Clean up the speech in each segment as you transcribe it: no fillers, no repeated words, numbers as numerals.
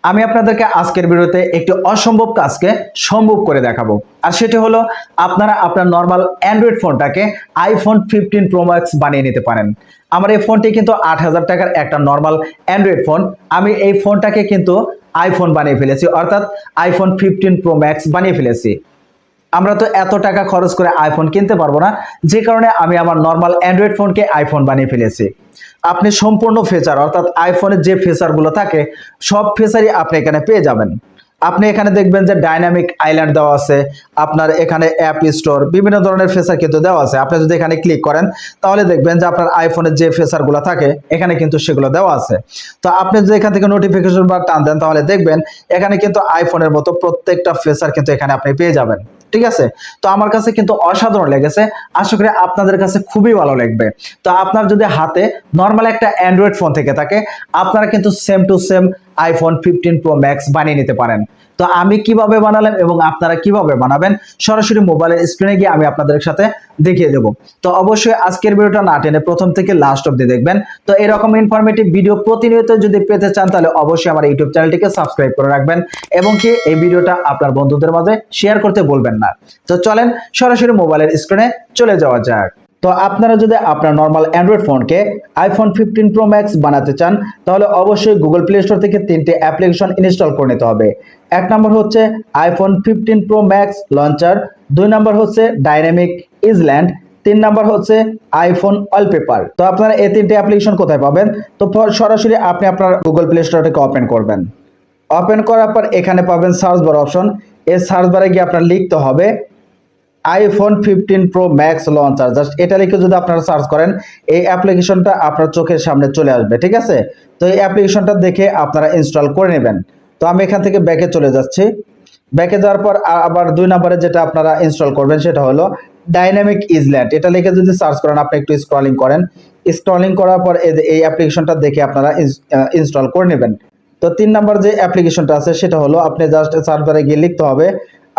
আমি আপনাদেরকে আজকের ভিডিওতে একটি অসম্ভব কাজকে সম্ভব করে দেখাবো। আর সেটি হলো আপনারা আপনার নর্মাল অ্যান্ড্রয়েড ফোনটাকে আইফোন 15 প্রো ম্যাক্স বানিয়ে নিতে পারেন। আমার এই ফোনটি কিন্তু 8,000 টাকার একটা নর্মাল অ্যান্ড্রয়েড ফোন। আমি এই ফোনটাকে কিন্তু আইফোন বানিয়ে ফেলেছি, অর্থাৎ আইফোন 15 প্রো ম্যাক্স বানিয়ে ফেলেছি। আমরা তো এত টাকা খরচ করে আইফোন কিনতে পারবো না, যে কারণে আমি আমার নর্মাল অ্যান্ড্রয়েড ফোনকে আইফোন বানিয়ে ফেলেছি। আপনি সম্পূর্ণ ফিচার, অর্থাৎ আইফোনের যে ফিচারগুলো থাকে সব ফিচারই আপনি এখানে পেয়ে যাবেন। আপনি এখানে দেখবেন যে ডাইনামিক আইল্যান্ড দেওয়া আছে, আপনার এখানে অ্যাপ স্টোর, বিভিন্ন ধরনের ফিচার কিন্তু দেওয়া আছে। আপনি যদি এখানে ক্লিক করেন তাহলে দেখবেন যে আপনার আইফোনের যে ফিচারগুলো থাকে এখানে কিন্তু সেগুলো দেওয়া আছে। তো আপনি যদি এখান থেকে নোটিফিকেশন বার টান দেন তাহলে দেখবেন এখানে কিন্তু আইফোনের মতো প্রত্যেকটা ফিচার কিন্তু এখানে আপনি পেয়ে যাবেন। ঠিক আছে, তো আমার কাছে কিন্তু অসাধারণ লেগেছে, আশা করি আপনাদের কাছে খুবই ভালো লাগবে। তো আপনার যদি হাতে নর্মাল একটা অ্যান্ড্রয়েড ফোন থেকে থাকে, আপনারা কিন্তু same to same iPhone 15 pro max বানিয়ে নিতে পারেন। তো আমি কিভাবে বানালাম এবং আপনারা কিভাবে বানাবেন সরাসরি মোবাইলের স্ক্রিনে গিয়ে আমি আপনাদের সাথে দেখিয়ে দেবো। তো অবশ্যই আজকের ভিডিওটা না টেনে প্রথম থেকে লাস্ট অবধি দেখবেন। তো এরকম ইনফরমেটিভ ভিডিও প্রতিনিয়ত যদি পেতে চান তাহলে অবশ্যই আমার ইউটিউব চ্যানেলটিকে সাবস্ক্রাইব করে রাখবেন এবং কি এই ভিডিওটা আপনার বন্ধুদের মাঝে শেয়ার করতে বলবেন না। তো চলেন সরাসরি মোবাইলের স্ক্রিনে চলে যাওয়া যাক। তো আপনারা যদি আপনার নর্মাল অ্যান্ড্রয়েড ফোনকে আইফোন 15 প্রো ম্যাক্স বানাতে চান তাহলে অবশ্যই গুগল প্লে স্টোর থেকে 3টে অ্যাপ্লিকেশন ইনস্টল করে নিতে হবে। এক নম্বর হচ্ছে আইফোন 15 প্রো ম্যাক্স লঞ্চার, 2 নম্বর হচ্ছে ডাইনামিক ইজল্যান্ড, 3 নম্বর হচ্ছে আইফোন ওয়ালপেপার। তো আপনারা এই 3টে অ্যাপ্লিকেশন কোথায় পাবেন? তো সরাসরি আপনি আপনার গুগল প্লে স্টোরটাকে ওপেন করবেন। ওপেন করার পর এখানে পাবেন সার্চ বার অপশন। এই সার্চ বারে গিয়ে আপনার লিখতে হবে iPhone 15 pro max launcher. Just এটা লিখে যদি আপনারা সার্চ করেন এই অ্যাপ্লিকেশনটা আপনার চোখের সামনে চলে আসবে। ঠিক আছে, তো এই অ্যাপ্লিকেশনটা দেখে আপনারা ইনস্টল করে নেবেন। তো আমি এখান থেকে ব্যাকে চলে যাচ্ছি। ব্যাকে যাওয়ার পর আবার 2 নম্বরে যেটা আপনারা ইনস্টল করবেন সেটা হলো ডাইনামিক ইজল্যান্ড। এটা লিখে যদি সার্চ করেন, আপনি একটু স্ক্রলিং করেন, স্ক্রলিং করার পর এই অ্যাপ্লিকেশনটা দেখে আপনারা ইনস্টল করে নেবেন। তো 3 নম্বর যে অ্যাপ্লিকেশনটা আছে সেটা হলো আপনি জাস্ট সার্চ বারে গিয়ে লিখতে হবে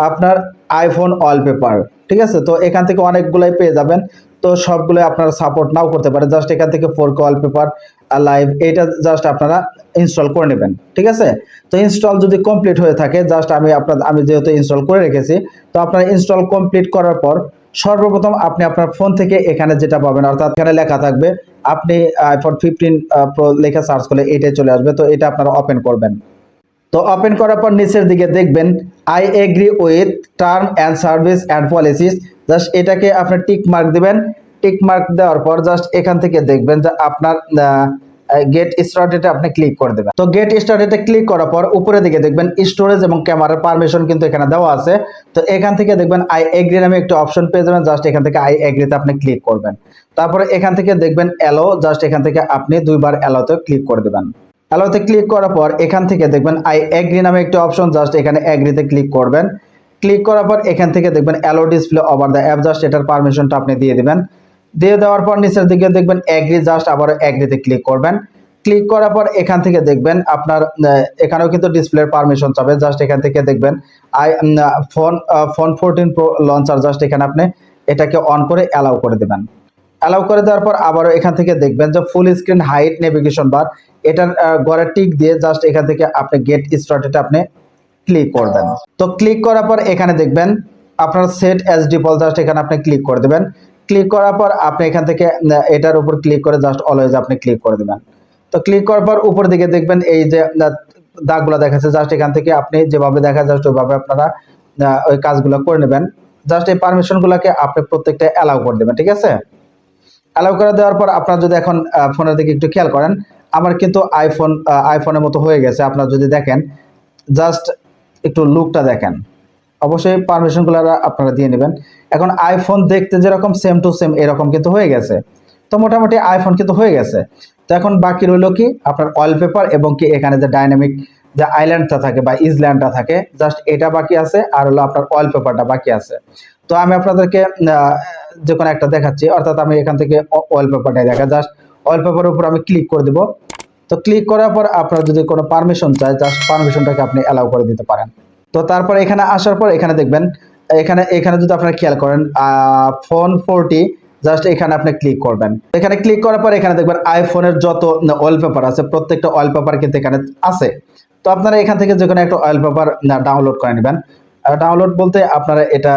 আপনার আইফোন ওয়ালপেপার। ঠিক আছে, তো এখান থেকে অনেকগুলাই পেয়ে যাবেন। তো সবগুলো আপনারা সাপোর্ট নাও করতে পারে, জাস্ট এখান থেকে 4K ওয়ালপেপার লাইভ এটা জাস্ট আপনারা ইনস্টল করে নেবেন। ঠিক আছে, তো ইনস্টল যদি কমপ্লিট হয়ে থাকে, জাস্ট আমি যেহেতু ইনস্টল করে রেখেছি, তো আপনারা ইনস্টল কমপ্লিট করার পর সর্বপ্রথম আপনি আপনার ফোন থেকে এখানে যেটা পাবেন, অর্থাৎ এখানে লেখা থাকবে আপনি আইফোন 15 প্রো লেখা সার্চ করলে এটাই চলে আসবে। তো এটা আপনারা ওপেন করবেন। তো ওপেন করার পর নিচের দিকে দেখবেন I agree with term and service and policies, just এটাকে আপনি টিক মার্ক দিবেন। টিক মার্ক দেওয়ার পর জাস্ট এখান থেকে দেখবেন যে আপনার গেট স্টার্টেডে আপনি ক্লিক করে দেবেন। তো গেট স্টার্টেডে ক্লিক করার পর উপরে দিকে দেখবেন স্টোরেজ এবং ক্যামেরার পারমিশন কিন্তু এখানে দেওয়া আছে। তো এখান থেকে দেখবেন আই এগ্রি নামে একটা অপশন পেয়ে যাবেন, জাস্ট এখান থেকে আই এগ্রিতে আপনি ক্লিক করবেন। তারপরে এখান থেকে দেখবেন অ্যালো, জাস্ট এখান থেকে আপনি 2বার অ্যালোতে ক্লিক করে দেবেন। অ্যালোতে ক্লিক করার পর এখান থেকে দেখবেন আই এগ্রি নামে একটা অপশন, জাস্ট এখানে এগ্রিতে ক্লিক করবেন। ক্লিক করার পর এখান থেকে দেখবেন allow display over the app, just এটার পারমিশনটা আপনি দিয়ে দিবেন। দিয়ে দেওয়ার পর নিচের দিকে দেখবেন এগ্রি, জাস্ট আবার এগ্রিতে ক্লিক করবেন। ক্লিক করার পর এখান থেকে দেখবেন আপনার এখানেও কিন্তু ডিসপ্লের পারমিশন চাবে, জাস্ট এখান থেকে দেখবেন I phone 14 pro launcher, just এখানে আপনি এটাকে অন করে অ্যালাউ করে দেবেন। অ্যালাউ করে দেওয়ার পর আবারও এখান থেকে দেখবেন যে ফুল স্ক্রিন হাইট নেভিগেশন বার, এটার গড়ে টিক দিয়ে জাস্ট এখান থেকে আপনি গেট স্টার্টেড আপনি ক্লিক করবেন। তো ক্লিক করার পর এখানে দেখবেন আপনার সেট অ্যাজ ডিফল্ট, জাস্ট এখানে আপনি ক্লিক করে দেবেন। ক্লিক করার পর আপনি এখান থেকে এটার উপর ক্লিক করে জাস্ট অলওয়েজ আপনি ক্লিক করে দেবেন। তো ক্লিক করার পর উপর দিকে দেখবেন এই যে দাগগুলো দেখাচ্ছে, জাস্ট এখান থেকে আপনি যেভাবে দেখা জাস্ট ওইভাবে আপনারা ওই কাজগুলো করে নেবেন। জাস্ট এই পারমিশনগুলোকে আপনি প্রত্যেকটা অ্যালাউ করে দেবেন। ঠিক আছে, অ্যালাউ করে দেওয়ার পর আপনারা যদি এখন ফোনের দিকে একটু খেয়াল করেন, আমার কিন্তু আইফোনের মতো হয়ে গেছে। আপনারা যদি দেখেন জাস্ট একটু লুকটা দেখেন, অবশ্যই পারমিশনগুলো আপনারা দিয়ে নেবেন। এখন আইফোন দেখতে যেরকম সেম টু সেম এরকম কিন্তু হয়ে গেছে। তো মোটামুটি আইফোন কিন্তু হয়ে গেছে। তো এখন বাকি রইল কি আপনার ওয়ালপেপার এবং কি এখানে যে ডাইনামিক যে আইল্যান্ডটা থাকে বা ইজল্যান্ডটা থাকে, জাস্ট এটা বাকি আছে, আর হলো আপনার ওয়ালপেপারটা বাকি আছে। তো আমি আপনাদেরকে যে কোনো একটা দেখাচ্ছি, অর্থাৎ আমি এখান থেকে ওয়ালপেপারটা দেখা, জাস্ট ওয়ালপেপারের উপর আমি ক্লিক করে দিব। তো ক্লিক করার পর আপনার যদি কোনো পারমিশন চাই, জাস্ট পারমিশনটাকে আপনি অ্যালাউ করে দিতে পারেন। তো তারপর এখানে আসার পর এখানে দেখবেন এখানে যদি আপনারা খেয়াল করেন ফোন 40, জাস্ট এখানে আপনি ক্লিক করবেন। এখানে ক্লিক করার পর এখানে দেখবেন আইফোনের যত ওয়ালপেপার আছে প্রত্যেকটা ওয়ালপেপার কিন্তু এখানে আছে। তো আপনারা এখান থেকে যে কোনো একটা ওয়ালপেপার ডাউনলোড করে নেবেন। ডাউনলোড বলতে আপনারা এটা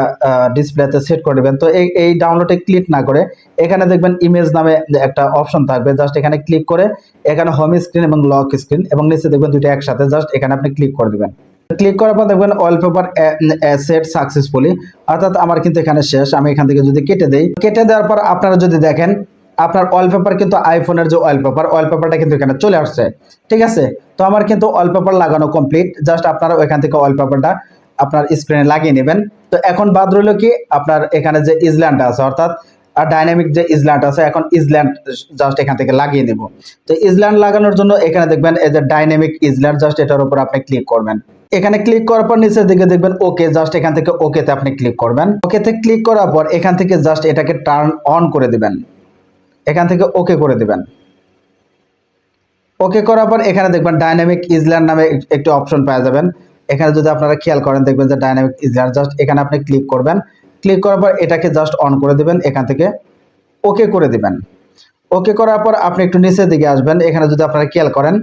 ডিসপ্লেতে সেট করে নেবেন। তো এই ডাউনলোডে ক্লিক না করে এখানে দেখবেন ইমেজ নামে একটা অপশন থাকবে, জাস্ট এখানে ক্লিক করে এখানে হোম স্ক্রিন এবং লক স্ক্রিন এবং নিচে দেখবেন দুইটা একসাথে, জাস্ট এখানে আপনি ক্লিক করে দিবেন। ক্লিক করার পর দেখবেন ওয়ালপেপার সেট সাকসেসফুলি, অর্থাৎ আমার কিন্তু এখানে শেষ। আমি এখান থেকে যদি কেটে দেই, কেটে দেওয়ার পর আপনারা যদি দেখেন আপনার ওয়ালপেপার কিন্তু আইফোনের যে ওয়ালপেপারটা কিন্তু এখানে চলে আসছে, ঠিক আছে। তো আমার কিন্তু ওয়ালপেপার লাগানো কমপ্লিট, জাস্ট আপনারা ওইখান থেকে ওয়ালপেপারটা আপনার স্ক্রিনে লাগিয়ে নেবেন। তো এখন বাদ রইল কি আপনার এখানে যে ইজল্যান্ড আছে, অর্থাৎ ডাইনামিক যে ইজল্যান্ড আছে, এখন ইজল্যান্ড জাস্ট এখান থেকে লাগিয়ে নেব। তো ইজল্যান্ড লাগানোর জন্য এখানে দেখবেন এই যে ডাইনামিক ইজল্যান্ড, জাস্ট এটার উপর আপনি ক্লিক করবেন। এখানে ক্লিক করার পর নিচের দিকে দেখবেন ওকে, জাস্ট এখান থেকে ওকেতে আপনি ক্লিক করবেন। ওকেতে ক্লিক করার পর এখান থেকে জাস্ট এটাকে টার্ন অন করে দিবেন, এখান থেকে ওকে করে দিবেন। ওকে করার পর এখানে দেখবেন ডাইনামিক ইজল্যান্ড নামে একটি অপশন পাওয়া যাবেন। এখানে যদি আপনারা খেয়াল করেন দেখবেন যে ডাইনামিক ইজল্যান্ড, জাস্ট এখানে আপনি ক্লিক করবেন। ক্লিক করার পর এটাকে জাস্ট অন করে দিবেন, এখান থেকে ওকে করে দিবেন। ওকে করার পর আপনি একটু নিচের দিকে আসবেন। এখানে যদি আপনারা খেয়াল করেন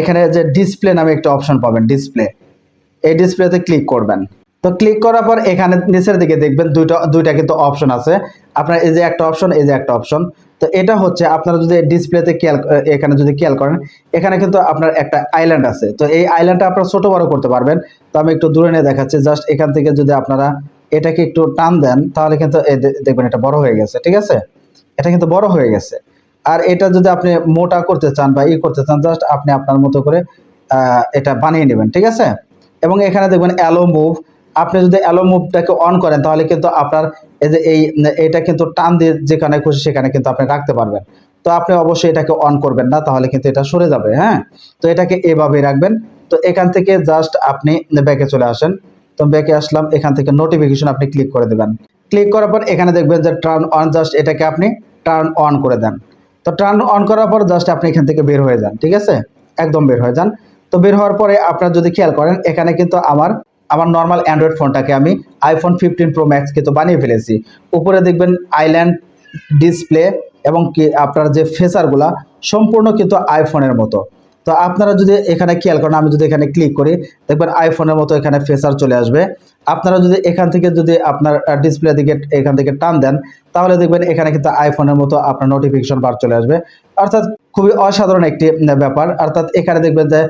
এখানে যে ডিসপ্লে নামে একটা অপশন পাবেন, ডিসপ্লে, এই ডিসপ্লেতে ক্লিক করবেন। তো ক্লিক করার পর এখানে নিচের দিকে দেখবেন দুইটা কিন্তু অপশন আছে আপনার, এই যে একটা অপশন, এই যে একটা অপশন। তো এটা হচ্ছে আপনারা যদি ডিসপ্লেতে এখানে যদি খেয়াল করেন এখানে কিন্তু আপনার একটা আইল্যান্ড আছে। তো এই আইল্যান্ডটা আপনারা ছোট বড় করতে পারবেন। তো আমি একটু দূরে নিয়ে দেখাচ্ছি, জাস্ট এখান থেকে যদি আপনারা এটাকে একটু টান দেন তাহলে কিন্তু দেখবেন এটা বড় হয়ে গেছে, ঠিক আছে, এটা কিন্তু বড় হয়ে গেছে। আর এটা যদি আপনি মোটা করতে চান বা করতে চান, জাস্ট আপনি আপনার মতো করে এটা বানিয়ে নেবেন, ঠিক আছে। এবং এখানে দেখবেন অ্যালো মুভ, আপনি যদি অ্যালো মুভটাকে অন করেন তাহলে কিন্তু আপনার এই যে এইটা কিন্তু টান দিয়ে যেখানে খুশি সেখানে কিন্তু আপনি রাখতে পারবেন। তো আপনি অবশ্যই এটাকে অন করবেন না, তাহলে কিন্তু এটা সরে যাবে, হ্যাঁ। তো এটাকে এভাবেই রাখবেন। তো এখান থেকে জাস্ট আপনি ব্যাকে চলে আসেন। তো ব্যাকে আসলাম, এখান থেকে নোটিফিকেশন আপনি ক্লিক করে দেবেন। ক্লিক করার পর এখানে দেখবেন যে টার্ন অন, জাস্ট এটাকে আপনি টার্ন অন করে দেন। তো টার্ন অন করার পর জাস্ট আপনি এখান থেকে বের হয়ে যান, ঠিক আছে, একদম বের হয়ে যান। তো বের হওয়ার পরে আপনারা যদি খেয়াল করেন এখানে কিন্তু আমার নর্মাল অ্যান্ড্রয়েড ফোনটাকে আমি iPhone 15 Pro Max কিন্তু বানিয়ে ফেলেছি। উপরে দেখবেন আইল্যান্ড, ডিসপ্লে এবং কি আপনার যে ফেসারগুলা সম্পূর্ণ কিন্তু আইফোনের মতো। তো আপনারা যদি এখানে খেয়াল করেন, আমি যদি এখানে ক্লিক করি দেখবেন আইফোনের মতো এখানে ফেসার চলে আসবে। আপনারা যদি এখান থেকে যদি আপনার ডিসপ্লে দিকে এখান থেকে টান দেন তাহলে দেখবেন এখানে কিন্তু আইফোনের মতো আপনার নোটিফিকেশন বার চলে আসবে। অর্থাৎ খুবই অসাধারণ একটি ব্যাপার। অর্থাৎ এখানে দেখবেন যে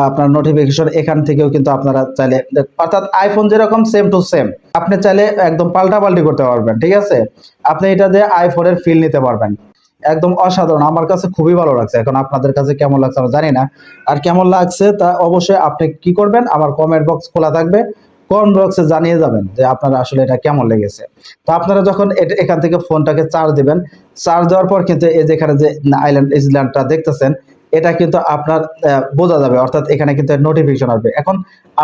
আপনার নোটিফিকেশন এখান থেকেও কিন্তু আপনারা চাইলে, অর্থাৎ আইফোন যেরকম সেম টু সেম আপনি চাইলে একদম পাল্টাপাল্টি করতে পারবেন, ঠিক আছে। আপনি এটা দিয়ে আইফোনের ফিল নিতে পারবেন, একদম অসাধারণ। আমার কাছে খুবই ভালো লাগছে। এখন আপনাদের কাছে কেমন লাগছে আমি জানি না। আর কেমন লাগছে তা অবশ্যই আপনি কি করবেন, আমার কমেন্ট বক্স খোলা থাকবে, কমেন্ট বক্সে জানিয়ে যাবেন যে আপনারা আসলে এটা কেমন লেগেছে। তো আপনারা যখন এখান থেকে ফোনটাকে চার্জ দিবেন, চার্জ দেওয়ার পর কিন্তু এই যেখানে যে আইল্যান্ডটা দেখতেছেন এটা কিন্তু আপনার বোঝা যাবে, অর্থাৎ এখানে কিন্তু নোটিফিকেশন আসবে। এখন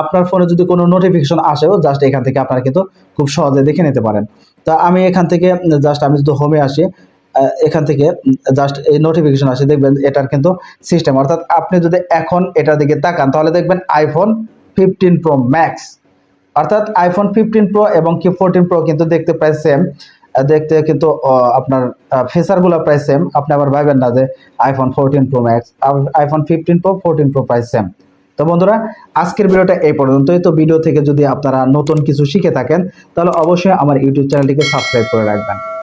আপনার ফোনে যদি কোনো নোটিফিকেশন আসেও জাস্ট এখান থেকে আপনারা কিন্তু খুব সহজে দেখে নিতে পারেন। তো আমি এখান থেকে জাস্ট আমি যদি হোমে আসি, এখান থেকে জাস্ট এই নোটিফিকেশন আসে, দেখবেন এটার কিন্তু সিস্টেম, অর্থাৎ আপনি যদি এখন এটার দিকে তাকান তাহলে দেখবেন iPhone 15 Pro Max, অর্থাৎ iPhone 15 Pro এবং কি 14 Pro কিন্তু দেখতে প্রায় সেম, দেখতে কিন্তু আপনার ফিচারগুলো প্রায় সেম। আপনি আবার ভাবেন না যে iPhone 14 Pro Max, iPhone 15 Pro 14 Pro প্রায় সেম। তো বন্ধুরা আজকের ভিডিওটা এই পর্যন্তই। তো ভিডিও থেকে যদি আপনারা নতুন কিছু শিখে থাকেন তাহলে অবশ্যই আমার ইউটিউব চ্যানেলটিকে সাবস্ক্রাইব করে রাখবেন।